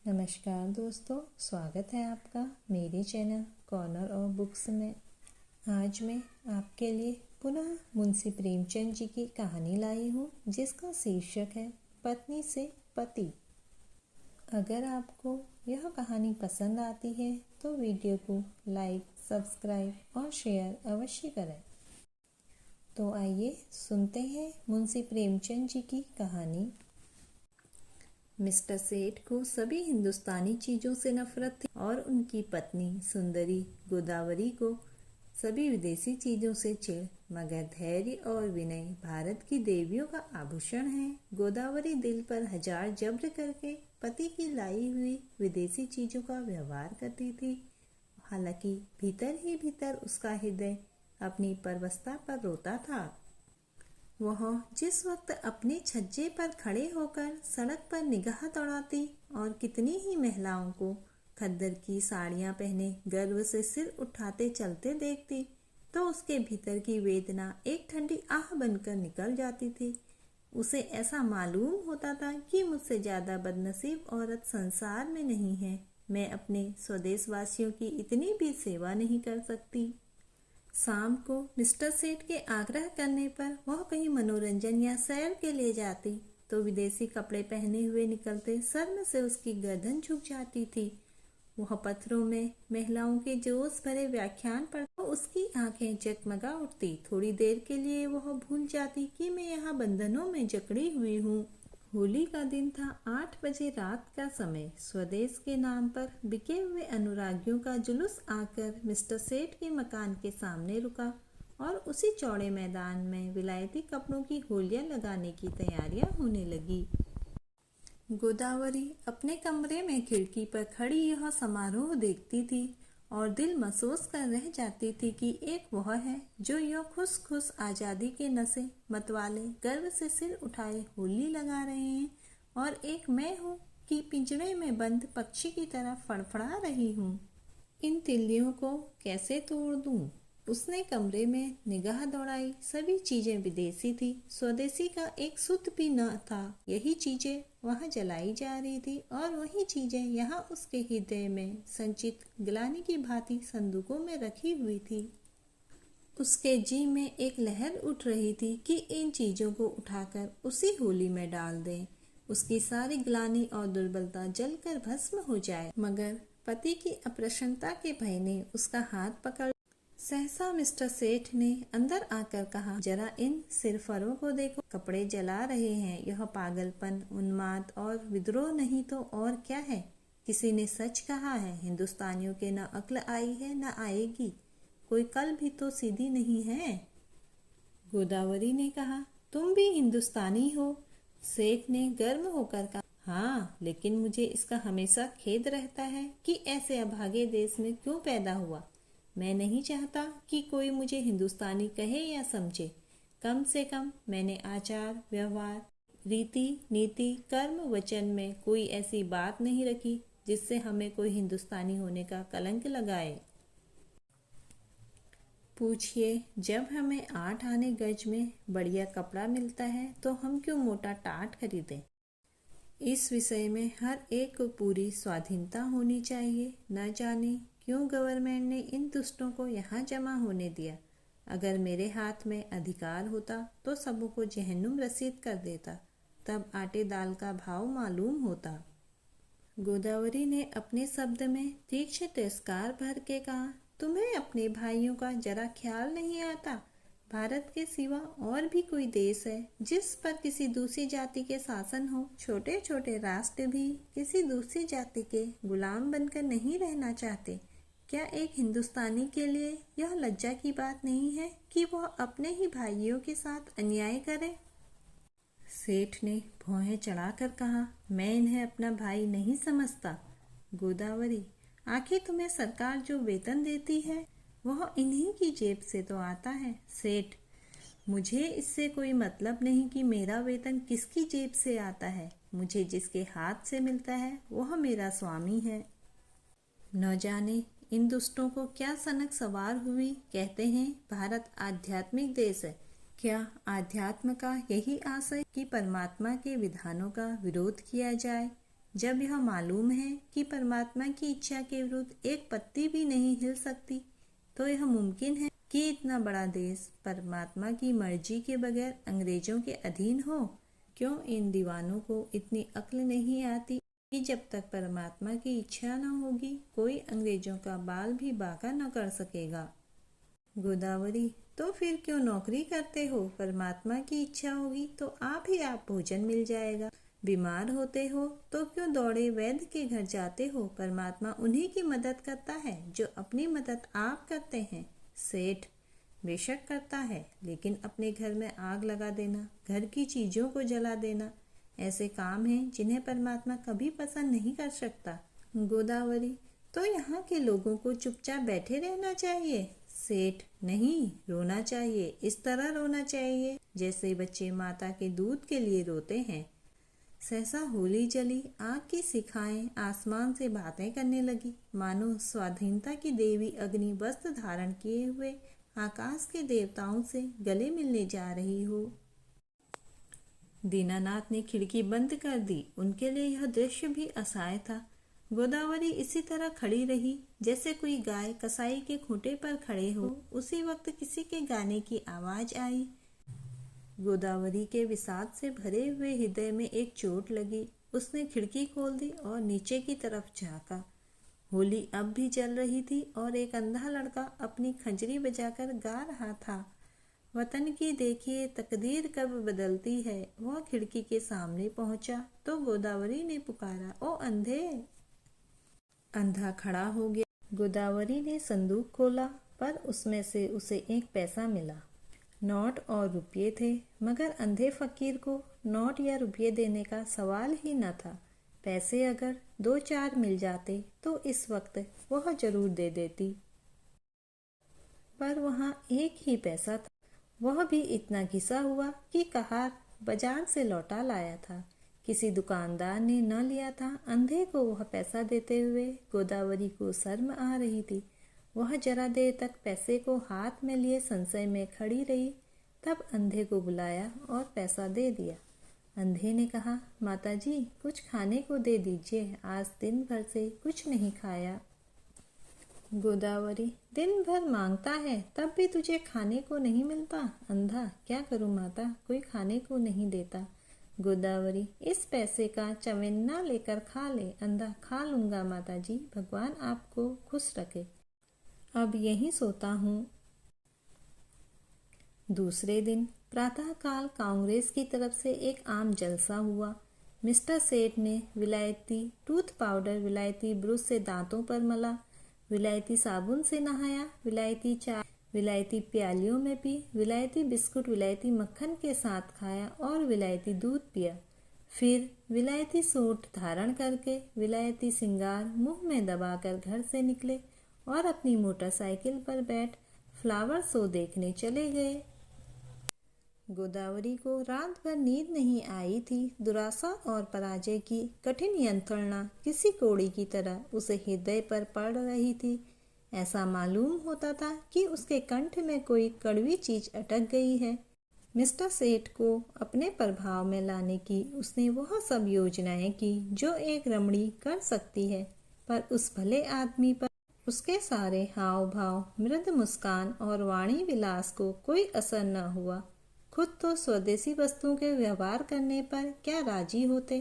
नमस्कार दोस्तों, स्वागत है आपका मेरे चैनल कॉर्नर ऑफ बुक्स में। आज मैं आपके लिए पुनः मुंशी प्रेमचंद जी की कहानी लाई हूँ, जिसका शीर्षक है पत्नी से पति। अगर आपको यह कहानी पसंद आती है तो वीडियो को लाइक, सब्सक्राइब और शेयर अवश्य करें। तो आइए सुनते हैं मुंशी प्रेमचंद जी की कहानी। मिस्टर सेठ को सभी हिंदुस्तानी चीज़ों से नफरत थी और उनकी पत्नी सुंदरी गोदावरी को सभी विदेशी चीज़ों से चिढ़। मगर धैर्य और विनय भारत की देवियों का आभूषण है। गोदावरी दिल पर हजार जब्र करके पति की लाई हुई विदेशी चीज़ों का व्यवहार करती थी। हालांकि भीतर ही भीतर उसका हृदय अपनी परवस्ता पर रोता था। वह जिस वक्त अपने छज्जे पर खड़े होकर सड़क पर निगाह दौड़ाती और कितनी ही महिलाओं को खद्दर की साड़ियां पहने गर्व से सिर उठाते चलते देखती, तो उसके भीतर की वेदना एक ठंडी आह बनकर निकल जाती थी। उसे ऐसा मालूम होता था कि मुझसे ज्यादा बदनसीब औरत संसार में नहीं है। मैं अपने स्वदेशवासियों की इतनी भी सेवा नहीं कर सकती। शाम को मिस्टर सेठ के आग्रह करने पर वह कहीं मनोरंजन या सैर के लिए जाती तो विदेशी कपड़े पहने हुए निकलते शर्म से उसकी गर्दन झुक जाती थी। वह पत्रों में महिलाओं के जोश भरे व्याख्यान पर तो उसकी आंखें जगमगा उठती। थोड़ी देर के लिए वह भूल जाती कि मैं यहाँ बंधनों में जकड़ी हुई हूँ। होली का दिन था। 8 बजे रात का समय। स्वदेश के नाम पर बिके हुए अनुरागियों का जुलूस आकर मिस्टर सेठ के मकान के सामने रुका और उसी चौड़े मैदान में विलायती कपड़ों की होलियां लगाने की तैयारियां होने लगी। गोदावरी अपने कमरे में खिड़की पर खड़ी यह समारोह देखती थी और दिल महसूस कर रह जाती थी कि एक वह है जो यह खुश खुश आज़ादी के नशे मतवाले गर्व से सिर उठाए होली लगा रहे हैं, और एक मैं हूँ कि पिंजरे में बंद पक्षी की तरह फड़फड़ा रही हूँ। इन तिल्लियों को कैसे तोड़ दूँ? उसने कमरे में निगाह दौड़ाई। सभी चीजें विदेशी थी, स्वदेशी का एक सूत भी न था। यही चीजें वहां जलाई जा रही थी और वही चीजें यहाँ उसके हृदय में संचित ग्लानि की भांति संदूकों में रखी हुई थी। उसके जी में एक लहर उठ रही थी कि इन चीजों को उठाकर उसी होली में डाल दें, उसकी सारी ग्लानि और दुर्बलता जलकर भस्म हो जाए। मगर पति की अप्रसन्नता के भय ने उसका हाथ पकड़। सहसा मिस्टर सेठ ने अंदर आकर कहा, जरा इन सिरफरों को देखो, कपड़े जला रहे हैं। यह पागलपन, उन्माद और विद्रोह नहीं तो और क्या है? किसी ने सच कहा है, हिंदुस्तानियों के न अक्ल आई है न आएगी। कोई कल भी तो सीधी नहीं है। गोदावरी ने कहा, तुम भी हिंदुस्तानी हो? सेठ ने गर्म होकर कहा, हाँ, लेकिन मुझे इसका हमेशा खेद रहता है कि ऐसे अभागे देश में क्यों पैदा हुआ। मैं नहीं चाहता कि कोई मुझे हिंदुस्तानी कहे या समझे। कम से कम मैंने आचार व्यवहार, रीति नीति, कर्म वचन में कोई ऐसी बात नहीं रखी जिससे हमें कोई हिंदुस्तानी होने का कलंक लगाए। पूछिए, जब हमें 8 आने गज में बढ़िया कपड़ा मिलता है तो हम क्यों मोटा टाट खरीदें? इस विषय में हर एक को पूरी स्वाधीनता होनी चाहिए। न जाने क्यों गवर्नमेंट ने इन दुष्टों को यहाँ जमा होने दिया। अगर मेरे हाथ में अधिकार होता तो सबों को जहन्नुम रसीद कर देता, तब आटे दाल का भाव मालूम होता। गोदावरी ने अपने शब्द में तीक्ष्ण तिरस्कार भर के कहा, तुम्हें अपने भाइयों का जरा ख्याल नहीं आता? भारत के सिवा और भी कोई देश है जिस पर किसी दूसरी जाति के शासन हो? छोटे छोटे राष्ट्र भी किसी दूसरी जाति के गुलाम बनकर नहीं रहना चाहते। क्या एक हिंदुस्तानी के लिए यह लज्जा की बात नहीं है कि वह अपने ही भाइयों के साथ अन्याय करे? सेठ ने भौहें चढ़ाकर कहा, मैं इन्हें अपना भाई नहीं समझता। गोदावरी, आखिर तुम्हें सरकार जो वेतन देती है वह इन्हीं की जेब से तो आता है। सेठ, मुझे इससे कोई मतलब नहीं कि मेरा वेतन किसकी जेब से आता है। मुझे जिसके हाथ से मिलता है वह मेरा स्वामी है। न जाने इन दुष्टों को क्या सनक सवार हुई। कहते हैं भारत आध्यात्मिक देश है। क्या आध्यात्म का यही आशय कि परमात्मा के विधानों का विरोध किया जाए? जब यह मालूम है कि परमात्मा की इच्छा के विरुद्ध एक पत्ती भी नहीं हिल सकती, तो यह मुमकिन है कि इतना बड़ा देश परमात्मा की मर्जी के बगैर अंग्रेजों के अधीन हो। क्यों इन दीवानों को इतनी अक्ल नहीं आती कि जब तक परमात्मा की इच्छा न होगी कोई अंग्रेजों का बाल भी बांका न कर सकेगा। गोदावरी, तो फिर क्यों नौकरी करते हो? परमात्मा की इच्छा होगी तो आप भोजन मिल जाएगा। बीमार होते हो तो क्यों दौड़े वैद्य के घर जाते हो? परमात्मा उन्हीं की मदद करता है जो अपनी मदद आप करते हैं। सेठ, बेशक करता है, लेकिन अपने घर में आग लगा देना, घर की चीजों को जला देना ऐसे काम हैं जिन्हें परमात्मा कभी पसंद नहीं कर सकता। गोदावरी, तो यहाँ के लोगों को चुपचाप बैठे रहना चाहिए। सेठ, नहीं, रोना चाहिए। इस तरह रोना चाहिए जैसे बच्चे माता के दूध के लिए रोते हैं। सहसा होली जली, आग की शिखाएं आसमान से बातें करने लगी, मानो स्वाधीनता की देवी अग्नि वस्त्र धारण किए हुए आकाश के देवताओं से गले मिलने जा रही हो। दीनानाथ ने खिड़की बंद कर दी। उनके लिए यह दृश्य भी असहाय था। गोदावरी इसी तरह खड़ी रही जैसे कोई गाय कसाई के खूंटे पर खड़े हो। उसी वक्त किसी के गाने की आवाज आई। गोदावरी के विषाद से भरे हुए हृदय में एक चोट लगी। उसने खिड़की खोल दी और नीचे की तरफ झांका। होली अब भी जल रही थी और एक अंधा लड़का अपनी खंजरी बजाकर गा रहा था, वतन की देखिए तकदीर कब बदलती है। वह खिड़की के सामने पहुंचा तो गोदावरी ने पुकारा, ओ अंधे। अंधा खड़ा हो गया। गोदावरी ने संदूक खोला पर उसमें से उसे एक पैसा मिला। नोट और रुपये थे, मगर अंधे फकीर को नोट या रुपये देने का सवाल ही न था। पैसे अगर 2-4 मिल जाते तो इस वक्त वह जरूर दे देती, पर वहाँ एक ही पैसा था, वह भी इतना घिसा हुआ कि कहार बाजार से लौटा लाया था। किसी दुकानदार ने न लिया था। अंधे को वह पैसा देते हुए गोदावरी को शर्म आ रही थी। वह जरा देर तक पैसे को हाथ में लिए संशय में खड़ी रही, तब अंधे को बुलाया और पैसा दे दिया। अंधे ने कहा, माताजी कुछ खाने को दे दीजिए, आज दिन भर से कुछ नहीं खाया। गोदावरी, दिन भर मांगता है तब भी तुझे खाने को नहीं मिलता। अंधा, क्या करूं माता, कोई खाने को नहीं देता। गोदावरी, इस पैसे का चवेन्ना लेकर खा ले। अंधा, खा लूंगा माताजी, भगवान आपको खुश रखे, अब यहीं सोता हूँ। दूसरे दिन प्रातःकाल कांग्रेस की तरफ से एक आम जलसा हुआ। मिस्टर सेठ ने विलायती टूथ पाउडर विलायती ब्रश से दांतों पर मला, विलायती साबुन से नहाया, विलायती चाय विलायती प्यालियों में पी, विलायती बिस्कुट विलायती मक्खन के साथ खाया और विलायती दूध पिया। फिर विलायती सूट धारण करके विलायती सिंगार मुंह में दबाकर घर से निकले और अपनी मोटरसाइकिल पर बैठ फ्लावर शो देखने चले गए। गोदावरी को रात भर नींद नहीं आई थी। दुराशा और पराजय की कठिन यंत्रणा किसी कोड़ी की तरह उसे हृदय पर पड़ रही थी। ऐसा मालूम होता था कि उसके कंठ में कोई कड़वी चीज अटक गई है। मिस्टर सेठ को अपने प्रभाव में लाने की उसने वह सब योजनाएं की जो एक रमणी कर सकती है, पर उस भले आदमी पर उसके सारे हाव भाव, मृदु मुस्कान और वाणी विलास को कोई असर न हुआ। खुद तो स्वदेशी वस्तुओं के व्यवहार करने पर क्या राजी होते।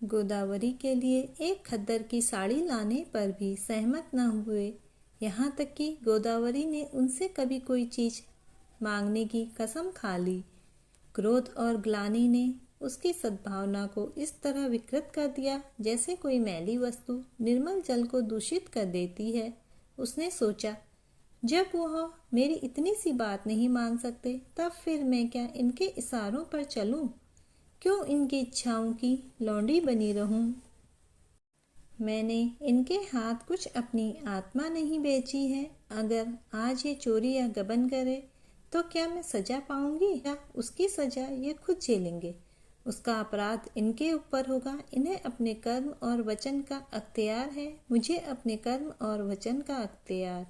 गोदावरी के लिए एक खद्दर की साड़ी लाने पर भी सहमत न हुए। यहाँ तक कि गोदावरी ने उनसे कभी कोई चीज मांगने की कसम खा ली। क्रोध और ग्लानि ने उसकी सद्भावना को इस तरह विकृत कर दिया जैसे कोई मैली वस्तु निर्मल जल को दूषित कर देती है। उसने सोचा, जब वह मेरी इतनी सी बात नहीं मान सकते, तब फिर मैं क्या इनके इशारों पर चलूं? क्यों इनकी इच्छाओं की लौंडी बनी रहूं? मैंने इनके हाथ कुछ अपनी आत्मा नहीं बेची है। अगर आज ये चोरी या गबन करे तो क्या मैं सजा पाऊंगी या उसकी सजा ये खुद झेलेंगे? उसका अपराध इनके ऊपर होगा। इन्हें अपने कर्म और वचन का अख्तियार है, मुझे अपने कर्म और वचन का अख्तियार।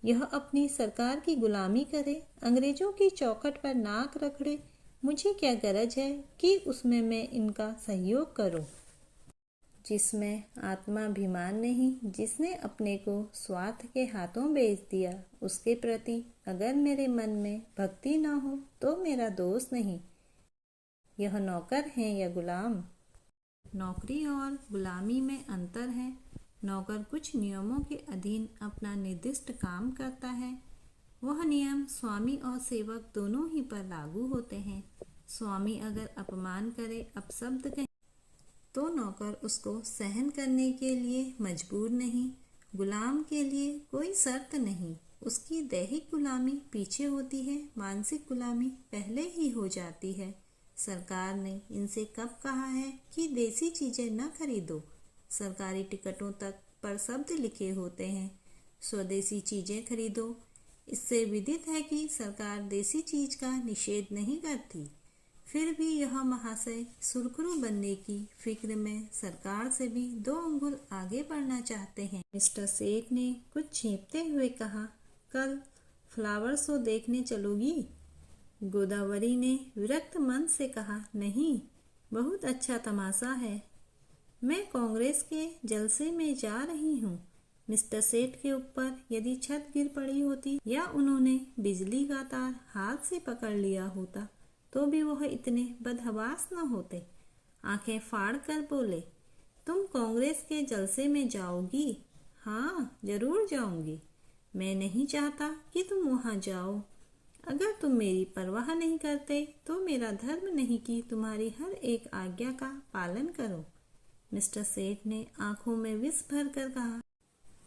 यह अपनी सरकार की गुलामी करे, अंग्रेजों की चौखट पर नाक रगड़े, मुझे क्या गरज है कि उसमें मैं इनका सहयोग करूं। जिसमें आत्माभिमान नहीं, जिसने अपने को स्वार्थ के हाथों बेच दिया, उसके प्रति अगर मेरे मन में भक्ति न हो तो मेरा दोष नहीं। यह नौकर है या गुलाम? नौकरी और गुलामी में अंतर है। नौकर कुछ नियमों के अधीन अपना निर्दिष्ट काम करता है। वह नियम स्वामी और सेवक दोनों ही पर लागू होते हैं। स्वामी अगर अपमान करे, अपशब्द कहे, तो नौकर उसको सहन करने के लिए मजबूर नहीं। गुलाम के लिए कोई शर्त नहीं, उसकी दैहिक गुलामी पीछे होती है, मानसिक गुलामी पहले ही हो जाती है। सरकार ने इनसे कब कहा है कि देसी चीजें न खरीदो? सरकारी टिकटों तक पर शब्द लिखे होते हैं, स्वदेशी चीजें खरीदो। इससे विदित है कि सरकार देसी चीज का निषेध नहीं करती। फिर भी यह महाशय सुरखरू बनने की फिक्र में सरकार से भी 2 अंगुल आगे बढ़ना चाहते हैं। मिस्टर सेठ ने कुछ छींपते हुए कहा, कल फ्लावर शो देखने चलोगी? गोदावरी ने विरक्त मन से कहा, नहीं, बहुत अच्छा तमाशा है। मैं कांग्रेस के जलसे में जा रही हूँ। मिस्टर सेठ के ऊपर यदि छत गिर पड़ी होती या उन्होंने बिजली का तार हाथ से पकड़ लिया होता तो भी वह इतने बदहवास न होते। आंखें फाड़ कर बोले, तुम कांग्रेस के जलसे में जाओगी? हाँ, जरूर जाऊंगी। मैं नहीं चाहता कि तुम वहां जाओ। अगर तुम मेरी परवाह नहीं करते तो मेरा धर्म नहीं कि तुम्हारी हर एक आज्ञा का पालन करो। मिस्टर सेठ ने आंखों में विष भर कर कहा,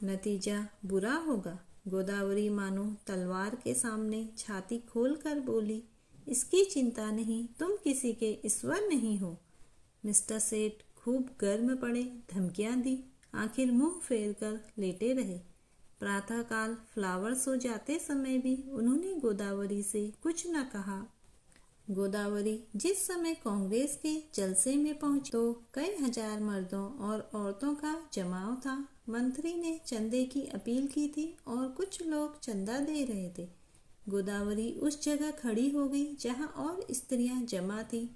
नतीजा बुरा होगा। गोदावरी मानो तलवार के सामने छाती खोल कर बोली, इसकी चिंता नहीं, तुम किसी के ईश्वर नहीं हो। मिस्टर सेठ खूब गर्म पड़े, धमकियां दी, आखिर मुंह फेर कर लेटे रहे। प्रातःकाल फ्लावर शो जाते समय भी उन्होंने गोदावरी से कुछ न कहा। गोदावरी जिस समय कांग्रेस के जलसे में पहुंची तो कई हजार मर्दों और औरतों का जमाव था। मंत्री ने चंदे की अपील की थी और कुछ लोग चंदा दे रहे थे। गोदावरी उस जगह खड़ी हो गई जहां और स्त्रियां जमा थी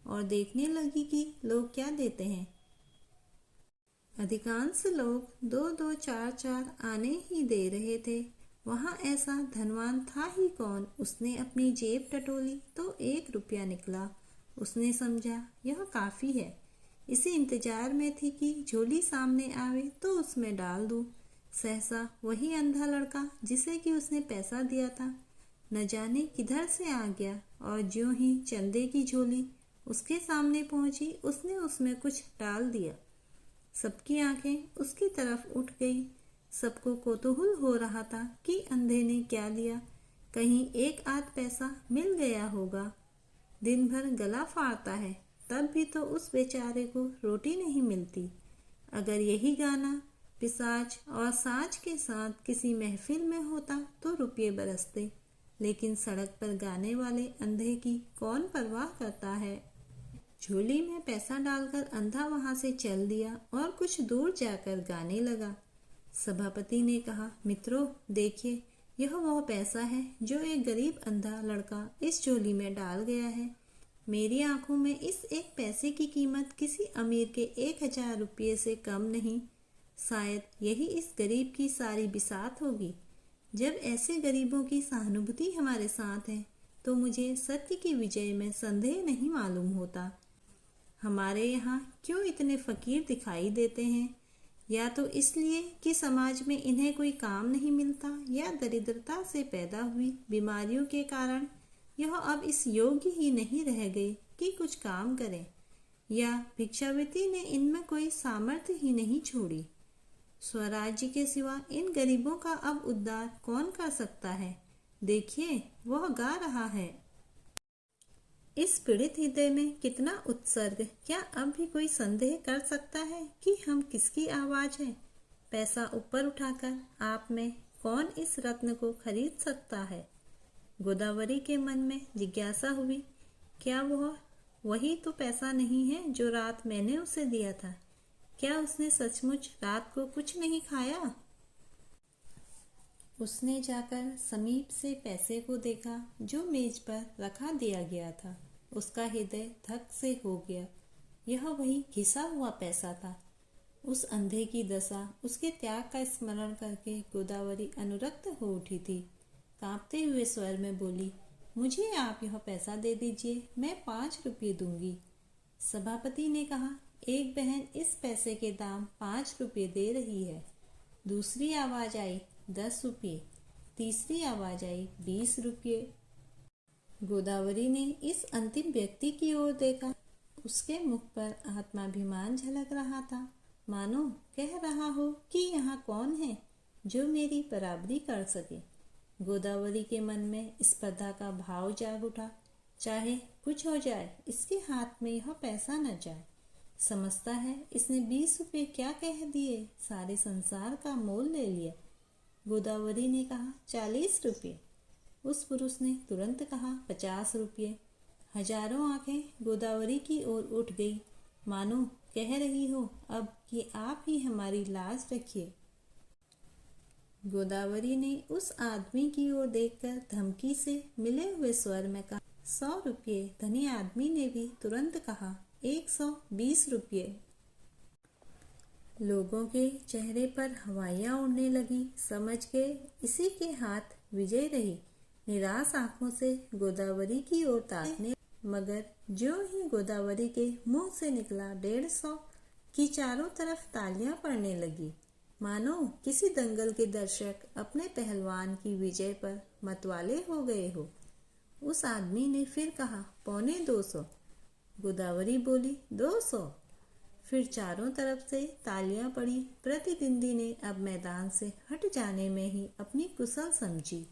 और देखने लगी कि लोग क्या देते हैं। अधिकांश लोग 2-2, 4-4 आने ही दे रहे थे। वहां ऐसा धनवान था ही कौन? उसने अपनी जेब टटोली तो 1 रुपया निकला। उसने समझा यह काफी है। इसी इंतजार में थी कि झोली सामने आवे तो उसमें डाल दूं। सहसा वही अंधा लड़का जिसे कि उसने पैसा दिया था न जाने किधर से आ गया और ज्यों ही चंदे की झोली उसके सामने पहुंची, उसने उसमें कुछ डाल दिया। सबकी आंखें उसकी तरफ उठ गई। सबको कौतूहल हो रहा था कि अंधे ने क्या लिया। कहीं 1 आध पैसा मिल गया होगा। दिन भर गला फाड़ता है, तब भी तो उस बेचारे को रोटी नहीं मिलती। अगर यही गाना पिशाच और साज के साथ किसी महफिल में होता तो रुपये बरसते, लेकिन सड़क पर गाने वाले अंधे की कौन परवाह करता है। झोली में पैसा डालकर अंधा वहां से चल दिया और कुछ दूर जाकर गाने लगा। सभापति ने कहा, मित्रों देखिए, यह वह पैसा है जो एक गरीब अंधा लड़का इस झोली में डाल गया है। मेरी आंखों में इस 1 पैसे की कीमत किसी अमीर के 1000 रुपये से कम नहीं। शायद यही इस गरीब की सारी बिसात होगी। जब ऐसे गरीबों की सहानुभूति हमारे साथ है तो मुझे सत्य की विजय में संदेह नहीं मालूम होता। हमारे यहाँ क्यों इतने फकीर दिखाई देते हैं? या तो इसलिए कि समाज में इन्हें कोई काम नहीं मिलता, या दरिद्रता से पैदा हुई बीमारियों के कारण यह अब इस योग्य ही नहीं रह गए कि कुछ काम करें, या भिक्षावृत्ति ने इनमें कोई सामर्थ्य ही नहीं छोड़ी। स्वराज्य के सिवा इन गरीबों का अब उद्धार कौन कर सकता है? देखिए, वह गा रहा है। इस पीड़ित हृदय में कितना उत्सर्ग! क्या अब भी कोई संदेह कर सकता है कि हम किसकी आवाज है? पैसा ऊपर उठाकर आप में कौन इस रत्न को खरीद सकता है? गोदावरी के मन में जिज्ञासा हुई, क्या वह वही तो पैसा नहीं है जो रात मैंने उसे दिया था? क्या उसने सचमुच रात को कुछ नहीं खाया? उसने जाकर समीप से पैसे को देखा जो मेज पर रखा दिया गया था। उसका हृदय धक से हो गया। यह वही घिसा हुआ पैसा था। उस अंधे की दशा, उसके त्याग का स्मरण करके गोदावरी अनुरक्त हो उठी थी। कांपते हुए स्वर में बोली, मुझे आप यह पैसा दे दीजिए, मैं 5 रुपये दूंगी। सभापति ने कहा, एक बहन इस पैसे के दाम 5 रुपये दे रही है। दूसरी आवाज आई, 10 रुपये। तीसरी आवाज आई, 20 रुपये। गोदावरी ने इस अंतिम व्यक्ति की ओर देखा। उसके मुख पर आत्माभिमान झलक रहा था, मानो कह रहा हो कि यहाँ कौन है जो मेरी बराबरी कर सके। गोदावरी के मन में स्पर्धा का भाव जाग उठा। चाहे कुछ हो जाए, इसके हाथ में यह पैसा न जाए। समझता है इसने 20 रुपये क्या कह दिए, सारे संसार का मोल ले लिया। गोदावरी ने कहा, 40 रुपये। उस पुरुष ने तुरंत कहा, 50 रुपये। हजारों आंखें गोदावरी की ओर उठ गई, मानो कह रही हो अब कि आप ही हमारी लाज रखिए। गोदावरी ने उस आदमी की ओर देखकर धमकी से मिले हुए स्वर में कहा, 100 रुपये। धनी आदमी ने भी तुरंत कहा, 120 रुपये। लोगों के चेहरे पर हवाइयाँ उड़ने लगी। समझ के इसी के हाथ विजय रही। निराश आंखों से गोदावरी की ओर ताकने, मगर जो ही गोदावरी के मुंह से निकला 150 की चारों तरफ तालियां पड़ने लगी, मानो किसी दंगल के दर्शक अपने पहलवान की विजय पर मतवाले हो गए हो। उस आदमी ने फिर कहा, 250। गोदावरी बोली, 200। फिर चारों तरफ से तालियां पड़ी। प्रतिद्वंदी ने अब मैदान से हट जाने में ही अपनी कुशल समझी।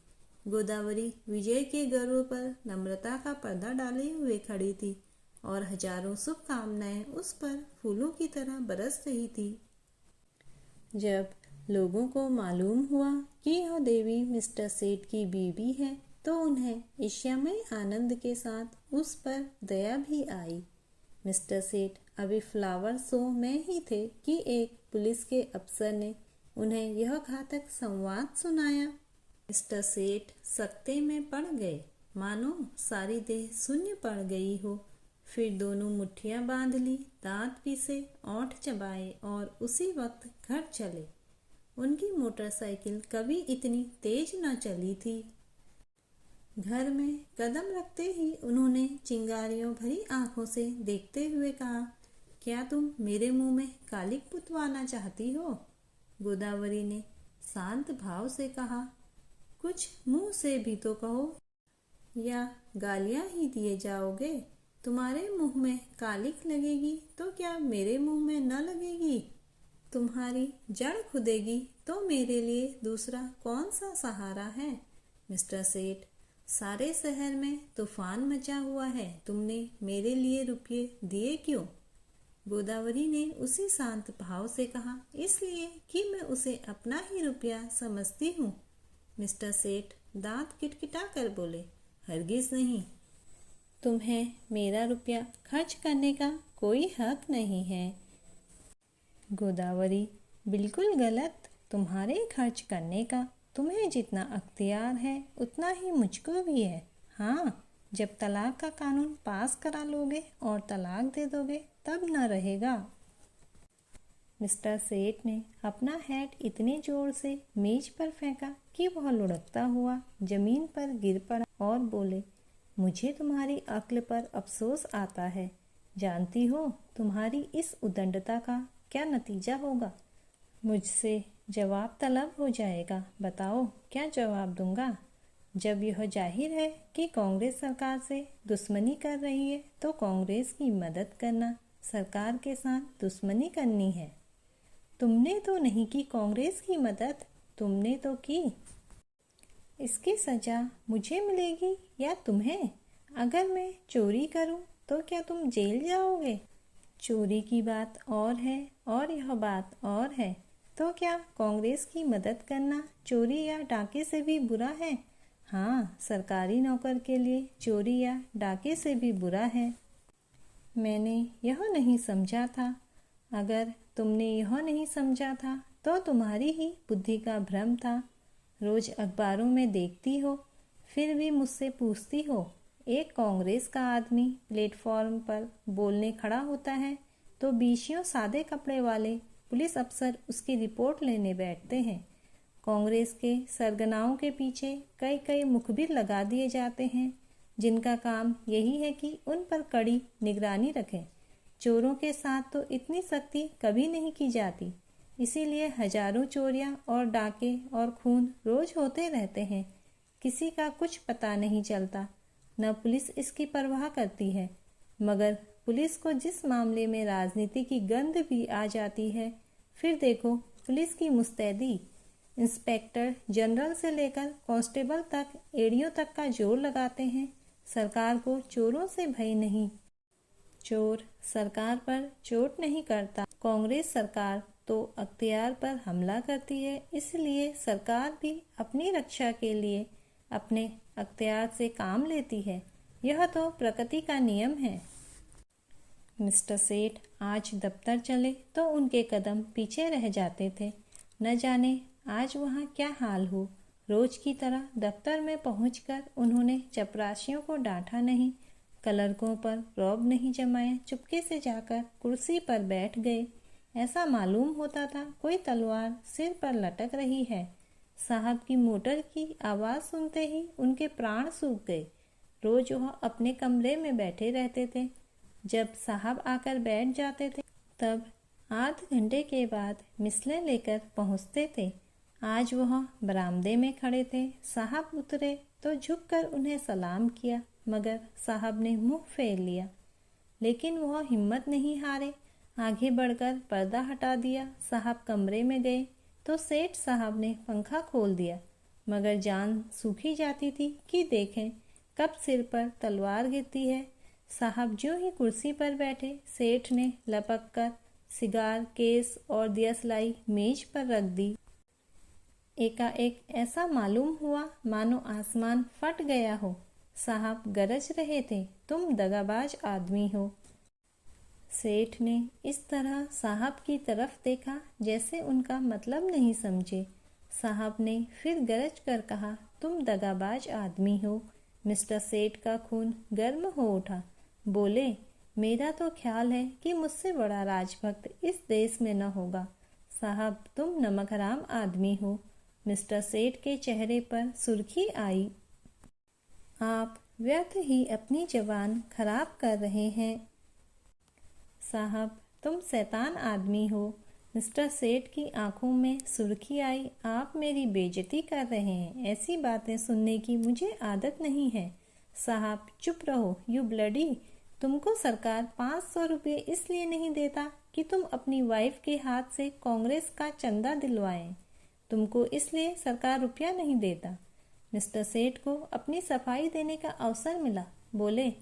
गोदावरी विजय के गर्व पर नम्रता का पर्दा डाले हुए खड़ी थी और हजारों शुभकामनाएं उस पर फूलों की तरह बरस रही थी। जब लोगों को मालूम हुआ कि यह देवी मिस्टर सेठ की बीवी है, तो उन्हें ईर्ष्यामय आनंद के साथ उस पर दया भी आई। मिस्टर सेठ अभी फ्लावर शो में ही थे कि एक पुलिस के अफसर ने उन्हें यह घातक संवाद सुनाया। मिस्टर सेठ सकते में पड़ गए, मानो सारी देह शून्य पड़ गई हो। फिर दोनों मुट्ठियां बांध ली, दांत पीसे, ओंठ चबाए और उसी वक्त घर चले। उनकी मोटरसाइकिल कभी इतनी तेज न चली थी। घर में कदम रखते ही उन्होंने चिंगारियों भरी आंखों से देखते हुए कहा, क्या तुम मेरे मुंह में कालिक पुतवाना चाहती हो? गोदावरी ने शांत भाव से कहा, कुछ मुंह से भी तो कहो, या गालियां ही दिए जाओगे? तुम्हारे मुंह में कालिक लगेगी तो क्या मेरे मुंह में न लगेगी? तुम्हारी जड़ खुदेगी तो मेरे लिए दूसरा कौन सा सहारा है? मिस्टर सेठ, सारे शहर में तूफान मचा हुआ है, तुमने मेरे लिए रुपये दिए क्यों? गोदावरी ने उसी शांत भाव से कहा, इसलिए कि मैं उसे अपना ही रुपया समझती हूँ। मिस्टर सेठ दांत किटकिटा कर बोले, हरगिज नहीं, तुम्हें मेरा रुपया खर्च करने का कोई हक नहीं है। गोदावरी, बिल्कुल गलत। तुम्हारे खर्च करने का तुम्हें जितना अख्तियार है उतना ही मुझको भी है। हाँ, जब तलाक का कानून पास करा लोगे और तलाक दे दोगे तब न रहेगा। मिस्टर सेठ ने अपना हैट इतने जोर से मेज पर फेंका कि वह लुढ़कता हुआ जमीन पर गिर पड़ा और बोले, मुझे तुम्हारी अक्ल पर अफसोस आता है। जानती हो तुम्हारी इस उद्दंडता का क्या नतीजा होगा? मुझसे जवाब तलब हो जाएगा। बताओ क्या जवाब दूंगा? जब यह जाहिर है कि कांग्रेस सरकार से दुश्मनी कर रही है तो कांग्रेस की मदद करना सरकार के साथ दुश्मनी करनी है। तुमने तो नहीं की कांग्रेस की मदद, तुमने तो की। इसकी सजा मुझे मिलेगी या तुम्हें? अगर मैं चोरी करूं तो क्या तुम जेल जाओगे? चोरी की बात और है और यह बात और है। तो क्या कांग्रेस की मदद करना चोरी या डाके से भी बुरा है? हाँ, सरकारी नौकर के लिए चोरी या डाके से भी बुरा है। मैंने यह नहीं समझा था। अगर तुमने यह नहीं समझा था तो तुम्हारी ही बुद्धि का भ्रम था। रोज अखबारों में देखती हो, फिर भी मुझसे पूछती हो। एक कांग्रेस का आदमी प्लेटफॉर्म पर बोलने खड़ा होता है तो बीसियों सादे कपड़े वाले पुलिस अफसर उसकी रिपोर्ट लेने बैठते हैं। कांग्रेस के सरगनाओं के पीछे कई कई मुखबिर लगा दिए जाते हैं, जिनका काम यही है कि उन पर कड़ी निगरानी रखें। चोरों के साथ तो इतनी सख्ती कभी नहीं की जाती, इसीलिए हजारों चोरियां और डाके और खून रोज होते रहते हैं। किसी का कुछ पता नहीं चलता, न पुलिस इसकी परवाह करती है। मगर पुलिस को जिस मामले में राजनीति की गंध भी आ जाती है, फिर देखो पुलिस की मुस्तैदी। इंस्पेक्टर जनरल से लेकर कांस्टेबल तक एड़ियों तक का जोर लगाते हैं। सरकार को चोरों से भय नहीं, चोर सरकार पर चोट नहीं करता। कांग्रेस सरकार तो अख्तियार पर हमला करती है, इसलिए सरकार भी अपनी रक्षा के लिए अपने अख्तियार से काम लेती है। यह तो प्रकृति का नियम है। मिस्टर सेठ आज दफ्तर चले तो उनके कदम पीछे रह जाते थे। न जाने आज वहाँ क्या हाल हो। रोज की तरह दफ्तर में पहुंचकर उन्होंने चपरासियों को डांटा नहीं, क्लर्कों पर रौब नहीं जमाया, चुपके से जाकर कुर्सी पर बैठ गए। ऐसा मालूम होता था कोई तलवार सिर पर लटक रही है। साहब की मोटर की आवाज़ सुनते ही उनके प्राण सूख गए। रोज वह अपने कमरे में बैठे रहते थे। जब साहब आकर बैठ जाते थे तब आध घंटे के बाद मिसलें लेकर पहुंचते थे। आज वह बरामदे में खड़े थे। साहब उतरे तो झुककर उन्हें सलाम किया, मगर साहब ने मुंह फेर लिया। लेकिन वह हिम्मत नहीं हारे, आगे बढ़कर पर्दा हटा दिया। साहब कमरे में गए तो सेठ साहब ने पंखा खोल दिया, मगर जान सूखी जाती थी कि देखें कब सिर पर तलवार गिरती है। साहब ज्यों ही कुर्सी पर बैठे, सेठ ने लपक कर सिगार, केस और दियसलाई मेज पर रख दी। एकाएक ऐसा मालूम हुआ मानो आसमान फट गया हो। साहब गरज रहे थे, तुम दगाबाज आदमी हो। सेठ ने इस तरह साहब की तरफ देखा जैसे उनका मतलब नहीं समझे। साहब ने फिर गरज कर कहा, तुम दगाबाज आदमी हो। मिस्टर सेठ का खून गर्म हो उठा। बोले, मेरा तो ख्याल है कि मुझसे बड़ा राजभक्त इस देश में न होगा। साहब तुम नमक हराम आदमी हो। मिस्टर सेठ के चेहरे पर सुर्खी आई। आप व्यर्थ ही अपनी जबान खराब कर रहे हैं। साहब तुम शैतान आदमी हो। मिस्टर सेठ की आंखों में सुर्खी आई। आप मेरी बेइज्जती कर रहे हैं। ऐसी बातें सुनने की मुझे आदत नहीं है। साहब चुप रहो, यू ब्लडी। तुमको सरकार 500 रुपये इसलिए नहीं देता कि तुम अपनी वाइफ के हाथ से कांग्रेस का चंदा दिलवाएं। तुमको इसलिए सरकार रुपया नहीं देता। मिस्टर सेठ को अपनी सफाई देने का अवसर मिला। बोले,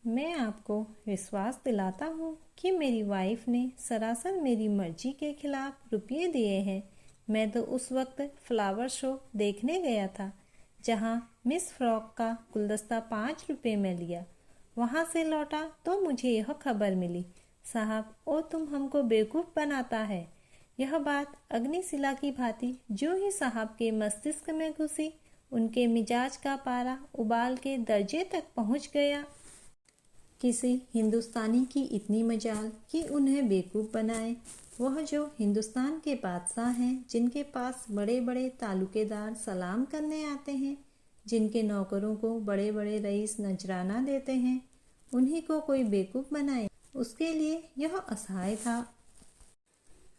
मैं आपको विश्वास दिलाता हूँ कि मेरी वाइफ ने सरासर मेरी मर्जी के खिलाफ रुपये दिए हैं। मैं तो उस वक्त फ्लावर शो देखने गया था, जहाँ मिस फ्रॉक का गुलदस्ता 5 रुपये में लिया। वहाँ से लौटा तो मुझे यह खबर मिली। साहब ओ तुम हमको बेवकूफ़ बनाता है। यह बात अग्निशिला की भांति जो ही साहब के मस्तिष्क में घुसी, उनके मिजाज का पारा उबाल के दर्जे तक पहुँच गया। किसी हिंदुस्तानी की इतनी मजाल कि उन्हें बेवकूफ़ बनाए। वह जो हिंदुस्तान के बादशाह हैं, जिनके पास बड़े बड़े तालुकेदार सलाम करने आते हैं, जिनके नौकरों को बड़े बड़े रईस नजराना देते हैं, उन्हीं को कोई बेवकूफ़ बनाए, उसके लिए यह असहाय था।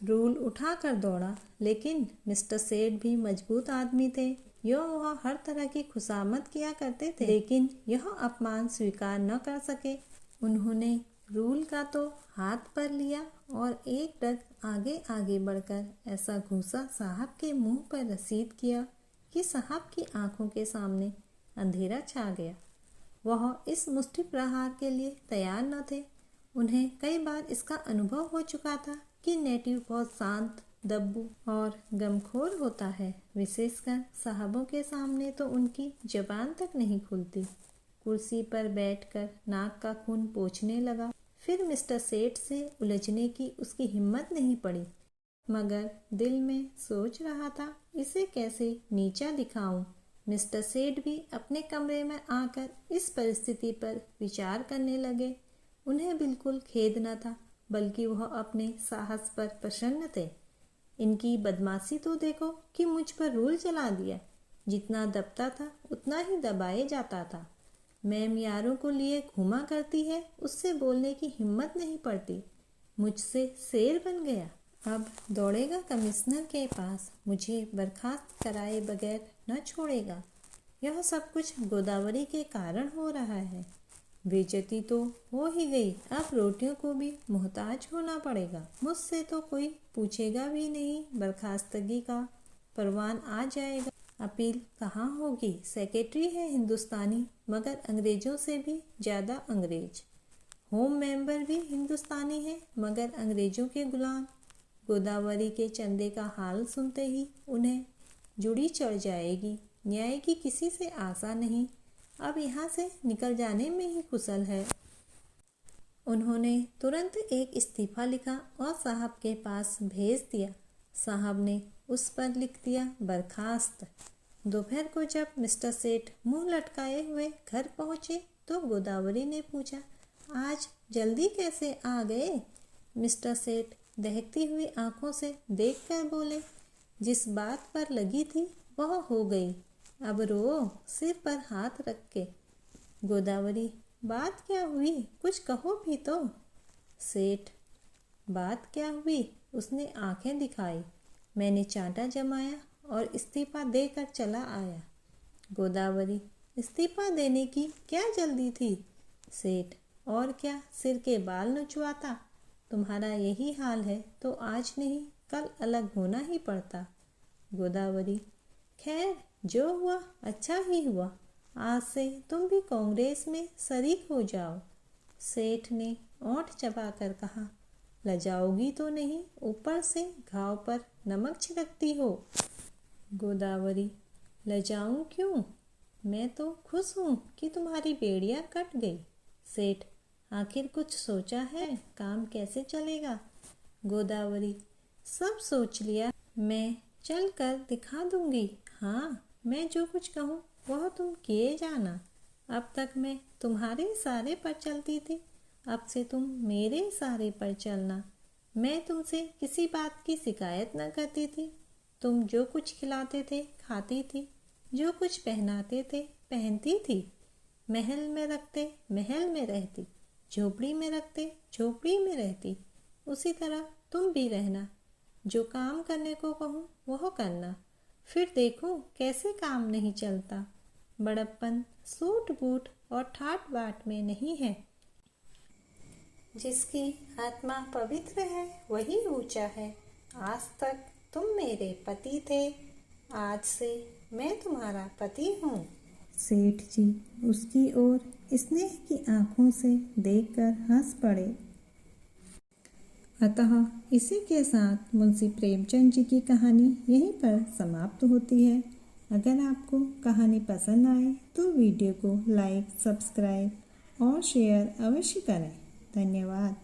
रूल उठा कर दौड़ा। लेकिन मिस्टर सेठ भी मजबूत आदमी थे। वह हर तरह की खुशामद किया करते थे, लेकिन यह अपमान स्वीकार न कर सके। उन्होंने रूल का तो हाथ पर लिया और एक डग आगे आगे बढ़कर ऐसा घूसा साहब के मुंह पर रसीद किया कि साहब की आंखों के सामने अंधेरा छा गया। वह इस मुष्टि प्रहार के लिए तैयार न थे। उन्हें कई बार इसका अनुभव हो चुका था कि नेटिव बहुत शांत, दब्बू और गमखोर होता है। विशेषकर साहबों के सामने तो उनकी जबान तक नहीं खुलती। कुर्सी पर बैठकर नाक का खून पोंछने लगा। फिर मिस्टर सेठ से उलझने की उसकी हिम्मत नहीं पड़ी, मगर दिल में सोच रहा था इसे कैसे नीचा दिखाऊं। मिस्टर सेठ भी अपने कमरे में आकर इस परिस्थिति पर विचार करने लगे। उन्हें बिल्कुल खेद न था, बल्कि वह अपने साहस पर प्रसन्न थे। इनकी बदमाशी तो देखो कि मुझ पर रूल चला दिया। जितना दबता था उतना ही दबाए जाता था। मैम यारों को लिए घूमा करती है, उससे बोलने की हिम्मत नहीं पड़ती। मुझसे शेर बन गया। अब दौड़ेगा कमिश्नर के पास, मुझे बर्खास्त कराए बगैर न छोड़ेगा। यह सब कुछ गोदावरी के कारण हो रहा है। बेइज्जती तो हो ही गई, अब रोटियों को भी मोहताज होना पड़ेगा। मुझसे तो कोई पूछेगा भी नहीं, बर्खास्तगी का परवान आ जाएगा। अपील कहाँ होगी? सेक्रेटरी है हिंदुस्तानी, मगर अंग्रेजों से भी ज़्यादा अंग्रेज। होम मेंबर भी हिंदुस्तानी है, मगर अंग्रेजों के गुलाम। गोदावरी के चंदे का हाल सुनते ही उन्हें जुड़ी चढ़ जाएगी। न्याय की किसी से आशा नहीं, अब यहाँ से निकल जाने में ही कुशल है। उन्होंने तुरंत एक इस्तीफा लिखा और साहब के पास भेज दिया। साहब ने उस पर लिख दिया बर्खास्त। दोपहर को जब मिस्टर सेठ मुंह लटकाए हुए घर पहुँचे तो गोदावरी ने पूछा, आज जल्दी कैसे आ गए? मिस्टर सेठ दहकती हुई आंखों से देखकर बोले, जिस बात पर लगी थी वह हो गई, अब रो, सिर पर हाथ रख के। गोदावरी, बात क्या हुई? कुछ कहो भी तो। सेठ, बात क्या हुई? उसने आंखें दिखाई। मैंने चांटा जमाया और इस्तीफा देकर चला आया। गोदावरी, इस्तीफा देने की क्या जल्दी थी? सेठ, और क्या, सिर के बाल नचवाता। तुम्हारा यही हाल है तो आज नहीं कल अलग होना ही पड़ता। गोदावरी, खैर जो हुआ अच्छा ही हुआ, आज से तुम भी कांग्रेस में शरीक हो जाओ। सेठ ने ओंठ चबाकर कहा, लजाओगी तो नहीं, ऊपर से घाव पर नमक छिड़कती हो। गोदावरी, लजाऊं क्यों? मैं तो खुश हूँ कि तुम्हारी बेड़ियाँ कट गई। सेठ, आखिर कुछ सोचा है, काम कैसे चलेगा? गोदावरी, सब सोच लिया, मैं चल कर दिखा दूंगी। हाँ, मैं जो कुछ कहूँ वह तुम किए जाना। अब तक मैं तुम्हारे इशारे पर चलती थी, अब से तुम मेरे इशारे पर चलना। मैं तुमसे किसी बात की शिकायत न करती थी। तुम जो कुछ खिलाते थे खाती थी, जो कुछ पहनाते थे पहनती थी। महल में रखते महल में रहती, झोपड़ी में रखते झोपड़ी में रहती। उसी तरह तुम भी रहना। जो काम करने को कहूँ वह करना, फिर देखो कैसे काम नहीं चलता। बड़प्पन सूट बूट और ठाट बाट में नहीं है। जिसकी आत्मा पवित्र है वही ऊंचा है। आज तक तुम मेरे पति थे, आज से मैं तुम्हारा पति हूँ। सेठ जी उसकी ओर स्नेह की आंखों से देखकर हंस पड़े। अतः इसी के साथ मुंशी प्रेमचंद जी की कहानी यहीं पर समाप्त होती है। अगर आपको कहानी पसंद आए तो वीडियो को लाइक, सब्सक्राइब और शेयर अवश्य करें। धन्यवाद।